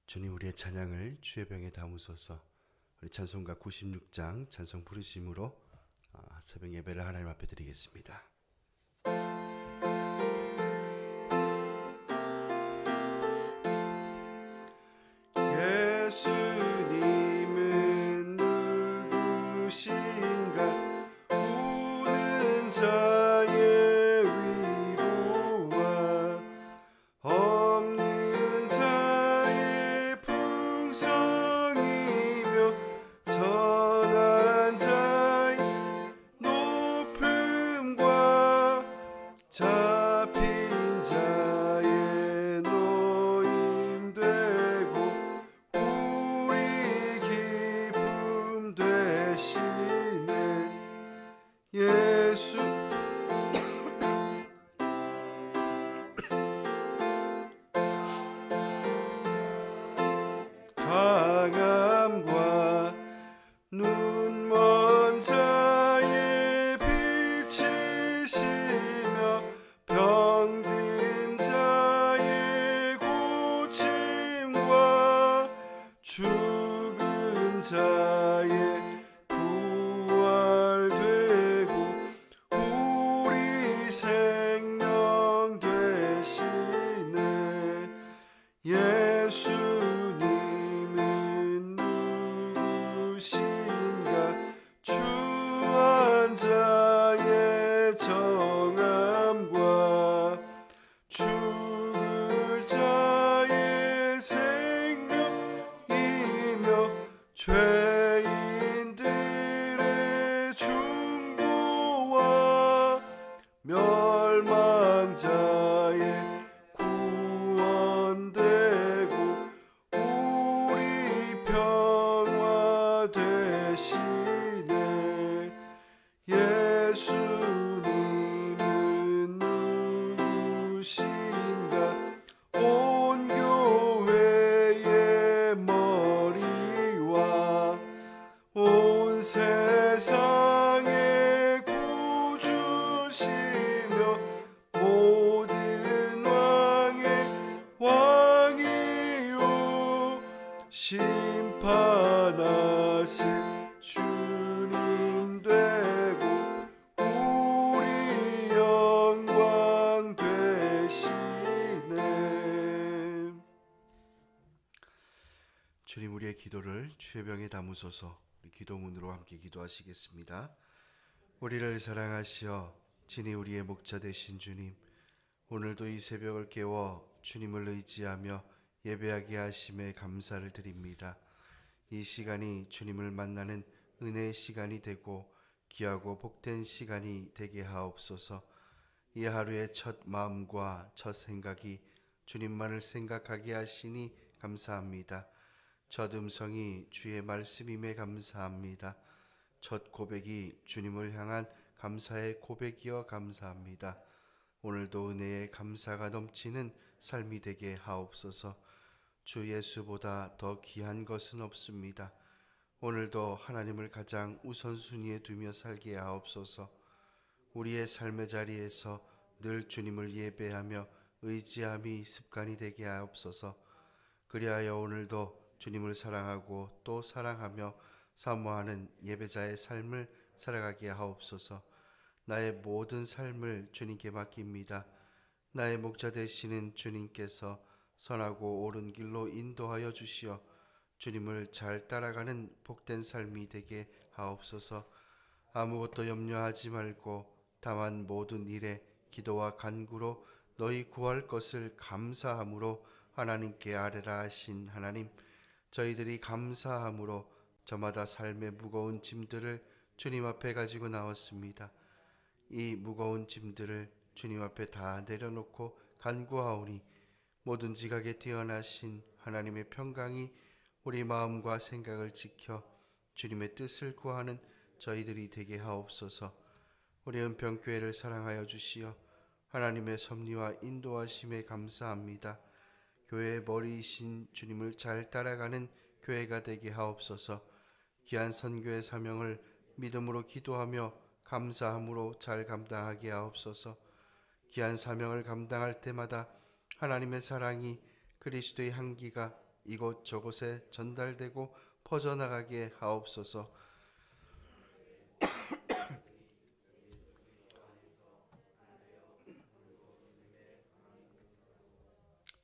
주님, 우리의 찬양을 주의 병에 담으소서. 우리 찬송가 96장 찬송 부르심으로 새벽 예배를 하나님 앞에 드리겠습니다. 예수님은 누구신가? 우는 자의 위로와 없는 자의 풍성이며 전한 자의 높음과 잡힌 자의 노임되고 우리 기쁨 되시네. 예수 강함과 눈먼 자의 빛이시며 병든 자의 고침과 죽은 자의 부활되고 우리 생명 되시네. 예수님은 누구신가? 주한 자의 정함과 죽을 자의 생명이며 죄인들의 중보와 멸망자의 구원되고 우리 평화 되시네. 예수님은 누구신가? 온 교회의 머리와 온 세상의 구주시며 모든 왕의 왕이요 심판하실 주님 되고 우리 영광 되시네. 주님, 우리의 기도를 주의 병에 담으소서. 우리 기도문으로 함께 기도하시겠습니다. 우리를 사랑하시어 진히 우리의 목자 되신 주님, 오늘도 이 새벽을 깨워 주님을 의지하며 예배하게 하심에 감사를 드립니다. 이 시간이 주님을 만나는 은혜의 시간이 되고 귀하고 복된 시간이 되게 하옵소서. 이 하루의 첫 마음과 첫 생각이 주님만을 생각하게 하시니 감사합니다. 첫 음성이 주의 말씀임에 감사합니다. 첫 고백이 주님을 향한 감사의 고백이여 감사합니다. 오늘도 은혜의 감사가 넘치는 삶이 되게 하옵소서. 주 예수보다 더 귀한 것은 없습니다. 오늘도 하나님을 가장 우선순위에 두며 살게 하옵소서. 우리의 삶의 자리에서 늘 주님을 예배하며 의지함이 습관이 되게 하옵소서. 그리하여 오늘도 주님을 사랑하고 또 사랑하며 사모하는 예배자의 삶을 살아가게 하옵소서. 나의 모든 삶을 주님께 맡깁니다. 나의 목자 되시는 주님께서 선하고 옳은 길로 인도하여 주시어 주님을 잘 따라가는 복된 삶이 되게 하옵소서. 아무것도 염려하지 말고 다만 모든 일에 기도와 간구로 너희 구할 것을 감사함으로 하나님께 아뢰라 하신 하나님, 저희들이 감사함으로 저마다 삶의 무거운 짐들을 주님 앞에 가지고 나왔습니다. 이 무거운 짐들을 주님 앞에 다 내려놓고 간구하오니 모든 지각에 뛰어나신 하나님의 평강이 우리 마음과 생각을 지켜 주님의 뜻을 구하는 저희들이 되게 하옵소서. 우리 은평교회를 사랑하여 주시어 하나님의 섭리와 인도하심에 감사합니다. 교회의 머리이신 주님을 잘 따라가는 교회가 되게 하옵소서. 귀한 선교의 사명을 믿음으로 기도하며 감사함으로 잘 감당하게 하옵소서. 귀한 사명을 감당할 때마다 하나님의 사랑이, 그리스도의 향기가 이곳저곳에 전달되고 퍼져나가게 하옵소서.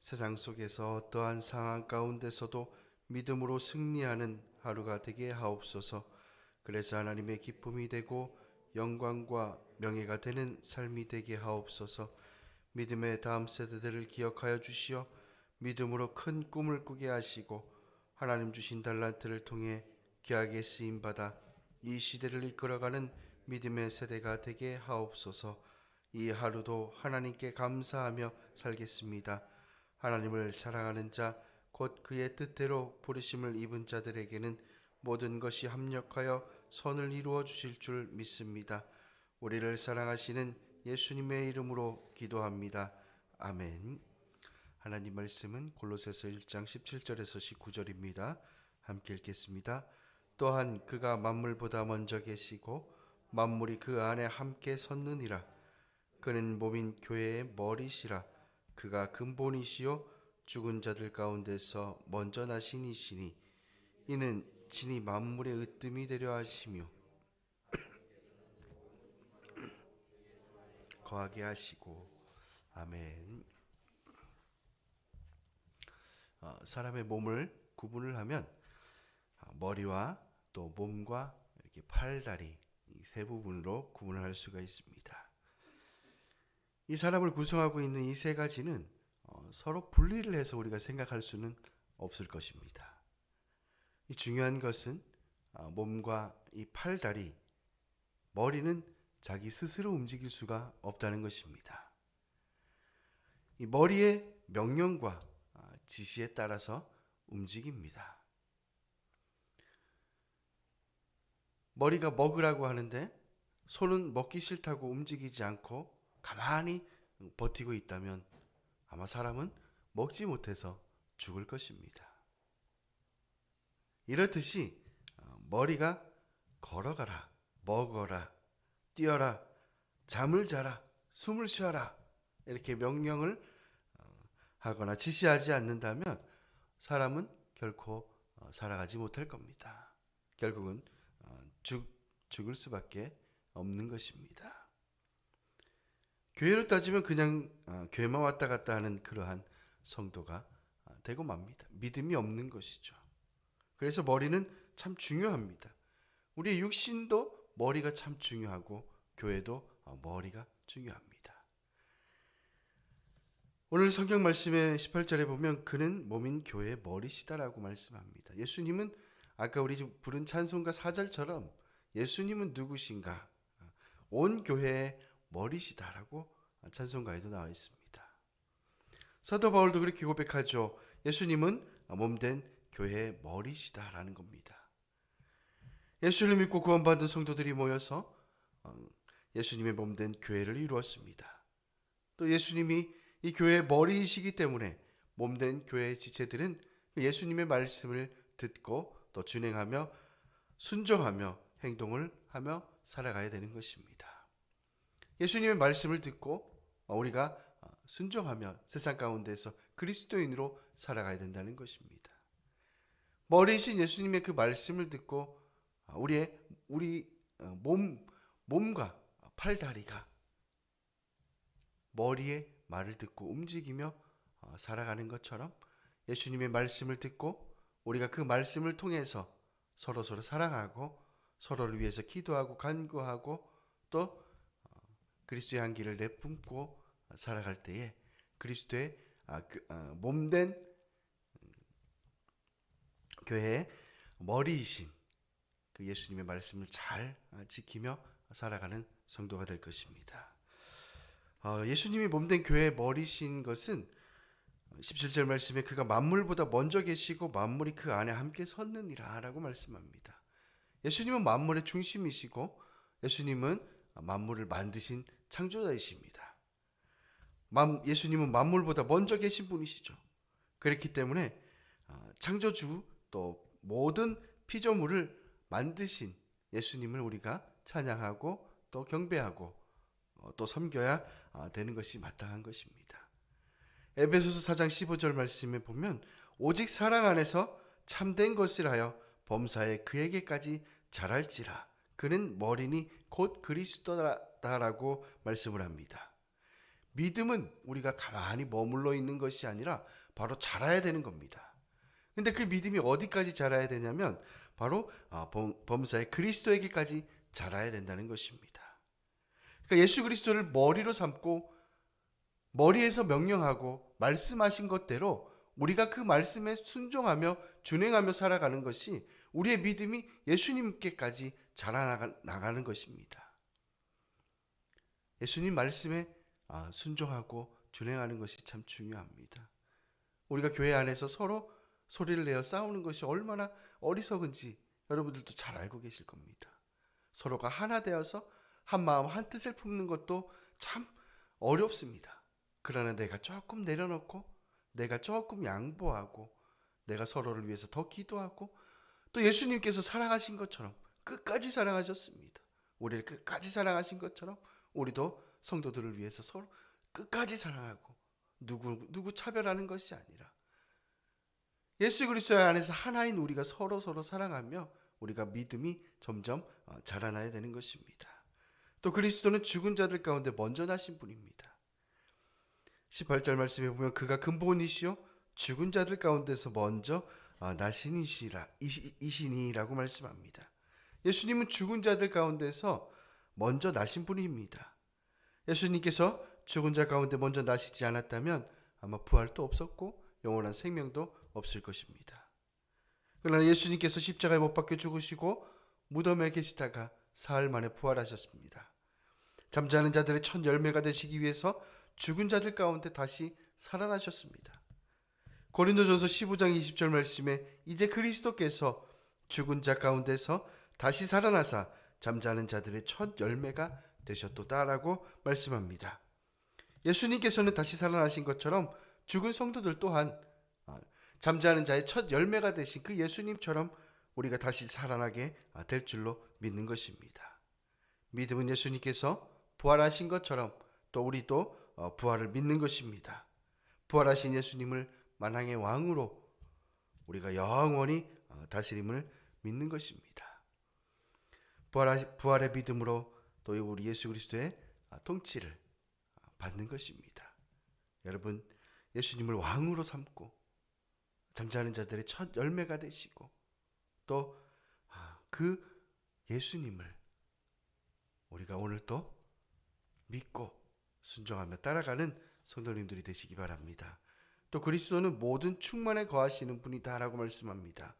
세상 속에서 어떠한 상황 가운데서도 믿음으로 승리하는 하루가 되게 하옵소서. 그래서 하나님의 기쁨이 되고 영광과 명예가 되는 삶이 되게 하옵소서. 믿음의 다음 세대들을 기억하여 주시어 믿음으로 큰 꿈을 꾸게 하시고 하나님 주신 달란트를 통해 귀하게 쓰임받아 이 시대를 이끌어가는 믿음의 세대가 되게 하옵소서. 이 하루도 하나님께 감사하며 살겠습니다. 하나님을 사랑하는 자, 곧 그의 뜻대로 부르심을 입은 자들에게는 모든 것이 합력하여 선을 이루어 주실 줄 믿습니다. 우리를 사랑하시는 예수님의 이름으로 기도합니다. 아멘. 하나님 말씀은 골로새서 1장 17절에서 19절입니다. 함께 읽겠습니다. 또한 그가 만물보다 먼저 계시고 만물이 그 안에 함께 섰느니라. 그는 몸인 교회의 머리시라. 그가 근본이시요 죽은 자들 가운데서 먼저 나신 이시니 이는 친히 만물의 으뜸이 되려 하시며 거하게 하시고. 아멘. 사람의 몸을 구분을 하면 머리와 또 몸과 이렇게 팔, 다리 이 세 부분으로 구분을 할 수가 있습니다. 이 사람을 구성하고 있는 이 세 가지는 서로 분리를 해서 우리가 생각할 수는 없을 것입니다. 이 중요한 것은 몸과 이 팔, 다리, 머리는 자기 스스로 움직일 수가 없다는 것입니다. 이 머리의 명령과 지시에 따라서 움직입니다. 머리가 먹으라고 하는데 손은 먹기 싫다고 움직이지 않고 가만히 버티고 있다면 아마 사람은 먹지 못해서 죽을 것입니다. 이렇듯이 머리가 걸어가라, 먹어라, 뛰어라, 잠을 자라, 숨을 쉬어라 이렇게 명령을 하거나 지시하지 않는다면 사람은 결코 살아가지 못할 겁니다. 결국은 죽을 수밖에 없는 것입니다. 교회로 따지면 그냥 교회만 왔다 갔다 하는 그러한 성도가 되고 맙니다. 믿음이 없는 것이죠. 그래서 머리는 참 중요합니다. 우리의 육신도 머리가 참 중요하고 교회도 머리가 중요합니다. 오늘 성경 말씀의 18절에 보면 그는 몸인 교회의 머리시다라고 말씀합니다. 예수님은 아까 우리 부른 찬송가 4절처럼 예수님은 누구신가? 온 교회의 머리시다라고 찬송가에도 나와 있습니다. 사도 바울도 그렇게 고백하죠. 예수님은 몸된 교회의 머리시다라는 겁니다. 예수를 믿고 구원받은 성도들이 모여서 예수님의 몸된 교회를 이루었습니다. 또 예수님이 이 교회의 머리이시기 때문에 몸된 교회의 지체들은 예수님의 말씀을 듣고 또 준행하며 순종하며 행동을 하며 살아가야 되는 것입니다. 예수님의 말씀을 듣고 우리가 순종하며 세상 가운데서 그리스도인으로 살아가야 된다는 것입니다. 머리이신 예수님의 그 말씀을 듣고 우리 몸과 팔, 다리가 머리의 말을 듣고 움직이며 살아가는 것처럼 예수님의 말씀을 듣고 우리가 그 말씀을 통해서 서로 사랑하고 서로를 위해서 기도하고 간구하고 또 그리스도의 향기를 내뿜고 살아갈 때에 그리스도의 몸된 교회의 머리이신 그 예수님의 말씀을 잘 지키며 살아가는 성도가 될 것입니다. 예수님이 몸된 교회의 머리신 것은 17절 말씀에 그가 만물보다 먼저 계시고 만물이 그 안에 함께 섰느니라 라고 말씀합니다. 예수님은 만물의 중심이시고 예수님은 만물을 만드신 창조자이십니다. 예수님은 만물보다 먼저 계신 분이시죠. 그렇기 때문에 창조주 또 모든 피조물을 만드신 예수님을 우리가 찬양하고 또 경배하고 또 섬겨야 되는 것이 마땅한 것입니다. 에베소서 4장 15절 말씀에 보면 오직 사랑 안에서 참된 것을 하여 범사에 그에게까지 자랄지라. 그는 머리니 곧 그리스도다라고 말씀을 합니다. 믿음은 우리가 가만히 머물러 있는 것이 아니라 바로 자라야 되는 겁니다. 근데 그 믿음이 어디까지 자라야 되냐면 바로 범사에 그리스도에게까지 자라야 된다는 것입니다. 그러니까 예수 그리스도를 머리로 삼고 머리에서 명령하고 말씀하신 것대로 우리가 그 말씀에 순종하며 준행하며 살아가는 것이 우리의 믿음이 예수님께까지 자라나가는 것입니다. 예수님 말씀에 순종하고 준행하는 것이 참 중요합니다. 우리가 교회 안에서 서로 소리를 내어 싸우는 것이 얼마나 어리석은지 여러분들도 잘 알고 계실 겁니다. 서로가 하나 되어서 한 마음 한 뜻을 품는 것도 참 어렵습니다. 그러나 내가 조금 내려놓고 내가 조금 양보하고 내가 서로를 위해서 더 기도하고 또 예수님께서 사랑하신 것처럼 끝까지 사랑하셨습니다. 우리를 끝까지 사랑하신 것처럼 우리도 성도들을 위해서 서로 끝까지 사랑하고 누구 차별하는 것이 아니라 예수 그리스도 안에서 하나인 우리가 서로 사랑하며 우리가 믿음이 점점 자라나야 되는 것입니다. 또 그리스도는 죽은 자들 가운데 먼저 나신 분입니다. 18절 말씀에 보면 그가 근본이시요 죽은 자들 가운데서 먼저 나신 이시니라고 말씀합니다. 예수님은 죽은 자들 가운데서 먼저 나신 분입니다. 예수님께서 죽은 자 가운데 먼저 나시지 않았다면 아마 부활도 없었고 영원한 생명도 없을 것입니다. 그러나 예수님께서 십자가에 못 박혀 죽으시고 무덤에 계시다가 사흘 만에 부활하셨습니다. 잠자는 자들의 첫 열매가 되시기 위해서 죽은 자들 가운데 다시 살아나셨습니다. 고린도전서 15장 20절 말씀에 이제 그리스도께서 죽은 자 가운데서 다시 살아나사 잠자는 자들의 첫 열매가 되셨도다라고 말씀합니다. 예수님께서는 다시 살아나신 것처럼 죽은 성도들 또한 잠자는 자의 첫 열매가 되신 그 예수님처럼 우리가 다시 살아나게 될 줄로 믿는 것입니다. 믿음은 예수님께서 부활하신 것처럼 또 우리도 부활을 믿는 것입니다. 부활하신 예수님을 만왕의 왕으로 우리가 영원히 다스림을 믿는 것입니다. 부활의 믿음으로 또 우리 예수 그리스도의 통치를 받는 것입니다. 여러분, 예수님을 왕으로 삼고 잠자는 자들의 첫 열매가 되시고 또 그 예수님을 우리가 오늘 또 믿고 순종하며 따라가는 성도님들이 되시기 바랍니다. 또 그리스도는 모든 충만에 거하시는 분이다라고 말씀합니다.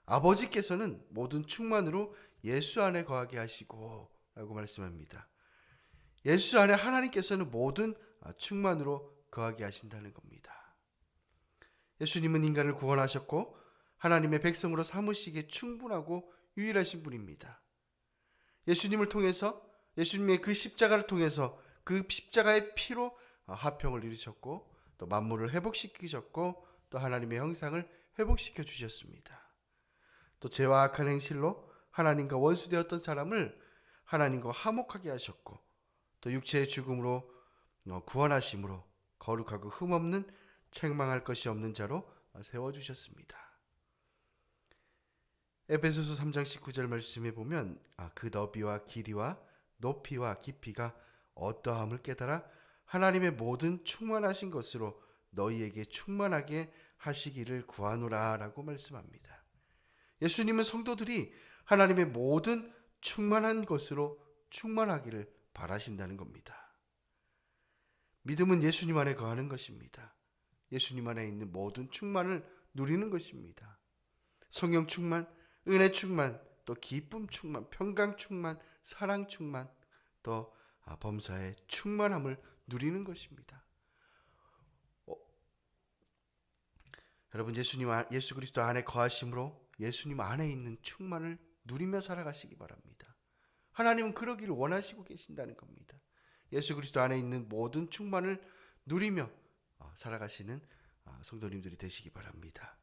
아버지께서는 모든 충만으로 예수 안에 거하게 하시고 라고 말씀합니다. 예수 안에 하나님께서는 모든 충만으로 거하게 하신다는 겁니다. 예수님은 인간을 구원하셨고 하나님의 백성으로 삼으시기에 충분하고 유일하신 분입니다. 예수님을 통해서 예수님의 그 십자가를 통해서 그 십자가의 피로 화평을 이루셨고 또 만물을 회복시키셨고 또 하나님의 형상을 회복시켜 주셨습니다. 또 죄와 악한 행실로 하나님과 원수되었던 사람을 하나님과 화목하게 하셨고 또 육체의 죽음으로 구원하심으로 거룩하고 흠없는 책망할 것이 없는 자로 세워주셨습니다. 에베소서 3장 19절 말씀에 보면 그 너비와 길이와 높이와 깊이가 어떠함을 깨달아 하나님의 모든 충만하신 것으로 너희에게 충만하게 하시기를 구하노라 라고 말씀합니다. 예수님은 성도들이 하나님의 모든 충만한 것으로 충만하기를 바라신다는 겁니다. 믿음은 예수님 안에 거하는 것입니다. 예수님 안에 있는 모든 충만을 누리는 것입니다. 성령 충만, 은혜 충만, 또 기쁨 충만, 평강 충만, 사랑 충만, 또 범사의 충만함을 누리는 것입니다. 여러분, 예수 그리스도 안에 거하심으로 예수님 안에 있는 충만을 누리며 살아가시기 바랍니다. 하나님은 그러기를 원하시고 계신다는 겁니다. 예수 그리스도 안에 있는 모든 충만을 누리며 살아가시는 성도님들이 되시기 바랍니다.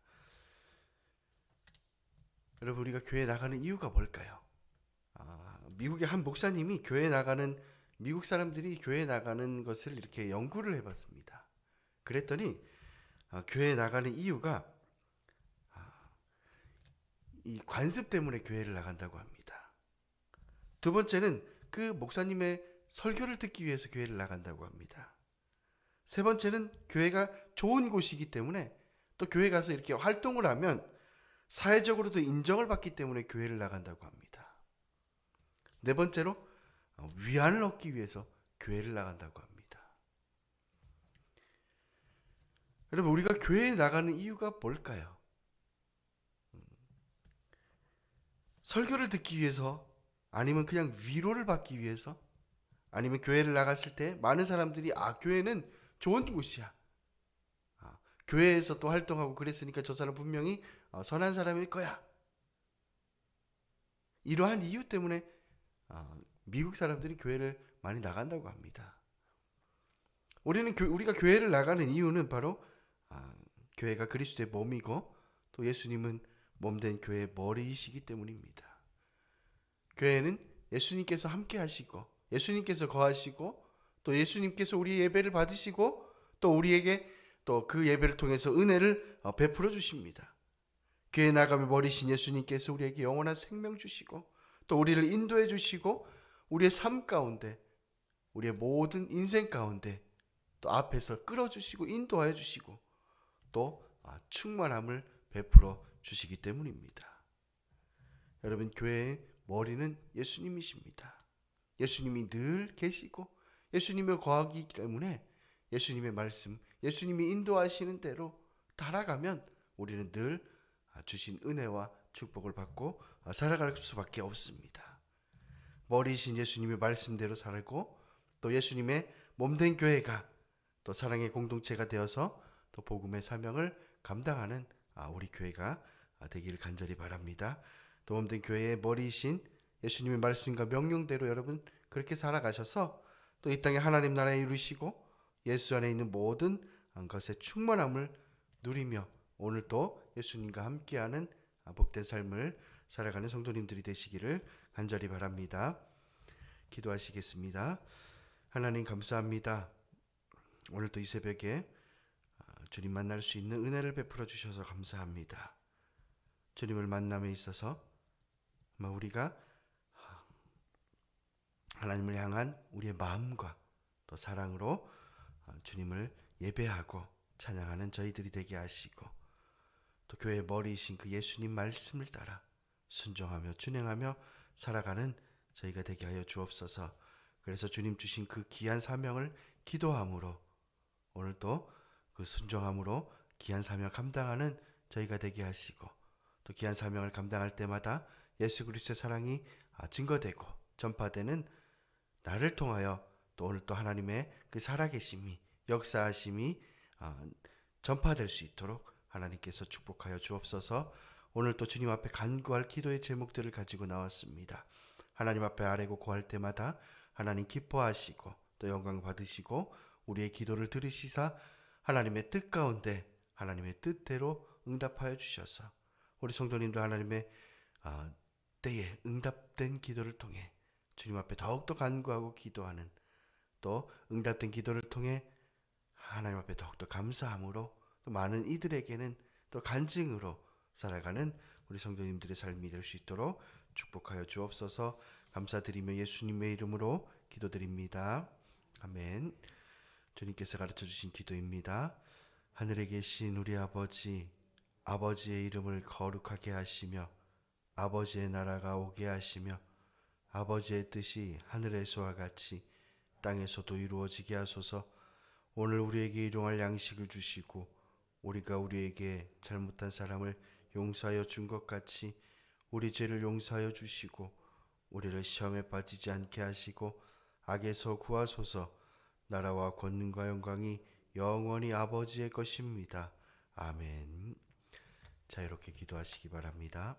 여러분, 우리가 교회에 나가는 이유가 뭘까요? 미국의 한 목사님이 미국 사람들이 교회에 나가는 것을 이렇게 연구를 해봤습니다. 그랬더니 교회에 나가는 이유가 이 관습 때문에 교회를 나간다고 합니다. 두 번째는 그 목사님의 설교를 듣기 위해서 교회를 나간다고 합니다. 세 번째는 교회가 좋은 곳이기 때문에 또 교회 가서 이렇게 활동을 하면 사회적으로도 인정을 받기 때문에 교회를 나간다고 합니다. 네 번째로 위안을 얻기 위해서 교회를 나간다고 합니다. 여러분, 우리가 교회에 나가는 이유가 뭘까요? 설교를 듣기 위해서, 아니면 그냥 위로를 받기 위해서, 아니면 교회를 나갔을 때 많은 사람들이 교회는 좋은 곳이야, 교회에서 또 활동하고 그랬으니까 저 사람 분명히 선한 사람일 거야, 이러한 이유 때문에 미국 사람들이 교회를 많이 나간다고 합니다. 우리가 교회를 나가는 이유는 바로 교회가 그리스도의 몸이고 또 예수님은 몸된 교회의 머리이시기 때문입니다. 교회는 예수님께서 함께 하시고 예수님께서 거하시고 또 예수님께서 우리의 예배를 받으시고 또 우리에게 또 그 예배를 통해서 은혜를 베풀어 주십니다. 교회에 나가면 머리신 예수님께서 우리에게 영원한 생명 주시고 또 우리를 인도해 주시고 우리의 삶 가운데, 우리의 모든 인생 가운데 또 앞에서 끌어주시고 인도하여 주시고 또 충만함을 베풀어 주시기 때문입니다. 여러분, 교회의 머리는 예수님이십니다. 예수님이 늘 계시고 예수님의 거하기 때문에 예수님의 말씀, 예수님이 인도하시는 대로 따라가면 우리는 늘 주신 은혜와 축복을 받고 살아갈 수밖에 없습니다. 머리이신 예수님의 말씀대로 살고 또 예수님의 몸된 교회가 또 사랑의 공동체가 되어서 또 복음의 사명을 감당하는 우리 교회가 되기를 간절히 바랍니다. 또 몸된 교회의 머리이신 예수님의 말씀과 명령대로 여러분 그렇게 살아가셔서 또 이 땅에 하나님 나라에 이루시고 예수 안에 있는 모든 것의 충만함을 누리며 오늘 또 예수님과 함께하는 복된 삶을 살아가는 성도님들이 되시기를 간절히 바랍니다. 기도하시겠습니다. 하나님, 감사합니다. 오늘 또 이 새벽에 주님 만날 수 있는 은혜를 베풀어 주셔서 감사합니다. 주님을 만남에 있어서 우리가 하나님을 향한 우리의 마음과 또 사랑으로 주님을 예배하고 찬양하는 저희들이 되게 하시고 또 교회의 머리이신 그 예수님 말씀을 따라 순종하며 준행하며 살아가는 저희가 되게 하여 주옵소서. 그래서 주님 주신 그 귀한 사명을 기도함으로 오늘 또 그 순종함으로 귀한 사명 감당하는 저희가 되게 하시고 또 귀한 사명을 감당할 때마다 예수 그리스도의 사랑이 증거되고 전파되는 나를 통하여 또 오늘 또 하나님의 그 살아계심이 역사하심이 전파될 수 있도록 하나님께서 축복하여 주옵소서. 오늘 또 주님 앞에 간구할 기도의 제목들을 가지고 나왔습니다. 하나님 앞에 아뢰고 구할 때마다 하나님 기뻐하시고 또 영광 받으시고 우리의 기도를 들으시사 하나님의 뜻 가운데 하나님의 뜻대로 응답하여 주셔서 우리 성도님도 하나님의 때에 응답된 기도를 통해 주님 앞에 더욱더 간구하고 기도하는 또 응답된 기도를 통해 하나님 앞에 더욱더 감사함으로 또 많은 이들에게는 또 간증으로 살아가는 우리 성도님들의 삶이 될 수 있도록 축복하여 주옵소서. 감사드리며 예수님의 이름으로 기도드립니다. 아멘. 주님께서 가르쳐주신 기도입니다. 하늘에 계신 우리 아버지, 아버지의 이름을 거룩하게 하시며 아버지의 나라가 오게 하시며 아버지의 뜻이 하늘에서와 같이 땅에서도 이루어지게 하소서. 오늘 우리에게 일용할 양식을 주시고 우리가 우리에게 잘못한 사람을 용서하여 준 것 같이 우리 죄를 용서하여 주시고 우리를 시험에 빠지지 않게 하시고 악에서 구하소서. 나라와 권능과 영광이 영원히 아버지의 것입니다. 아멘. 자, 이렇게 기도하시기 바랍니다.